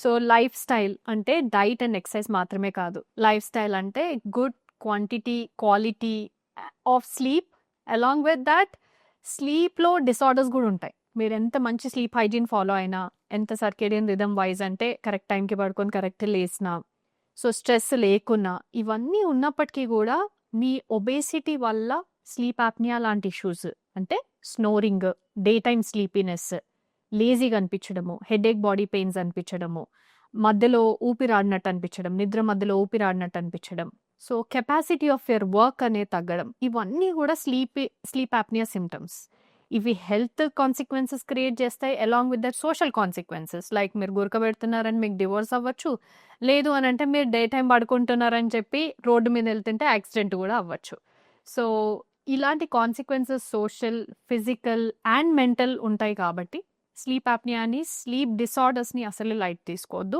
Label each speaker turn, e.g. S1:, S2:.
S1: So lifestyle అంటే diet and exercise మాత్రమే కాదు. లైఫ్ స్టైల్ అంటే good quantity, quality of sleep. Along with that స్లీప్‌లో disorders గూడా ఉంటాయి. మీరు ఎంత మంచి స్లీప్ హైజీన్ ఫాలో అయినా, ఎంత సర్కేడియన్ రిథమ్ వైస్ అంటే కరెక్ట్ టైంకి పడుకొని కరెక్ట్ లేసినా, సో స్ట్రెస్ లేకున్నా, ఇవన్నీ ఉన్నప్పటికీ గూడా మీ ఒబేసిటీ వల్ల స్లీప్ యాప్నియా లాంటి ఇష్యూస్ అంటే స్నోరింగ్, డే టైమ్ స్లీపీనెస్, లేజీగా అనిపించడము, హెడేక్, బాడీ పెయిన్స్ అనిపించడము, మధ్యలో ఊపిరాడినట్టు అనిపించడం, నిద్ర మధ్యలో ఊపిరాడినట్టు అనిపించడం, so capacity of your work అనేది తగ్గడం, ఇవన్నీ కూడా స్లీప్ యాప్నియా సిమ్టమ్స్. ఇవి హెల్త్ కాన్సిక్వెన్సెస్ క్రియేట్ చేస్తాయి. Along with that social consequences, like మీరు గురకబెడుతున్నారని మీకు డివోర్స్ అవ్వచ్చు. లేదు అని అంటే మీరు డే టైం పడుకుంటున్నారని చెప్పి రోడ్డు మీద వెళ్తుంటే యాక్సిడెంట్ కూడా అవ్వచ్చు. సో ఇలాంటి consequences social, physical and mental ఉంటాయి కాబట్టి స్లీప్ యాప్నియాని, స్లీప్ డిసార్డర్స్ని అసలు లైట్ తీసుకోవద్దు.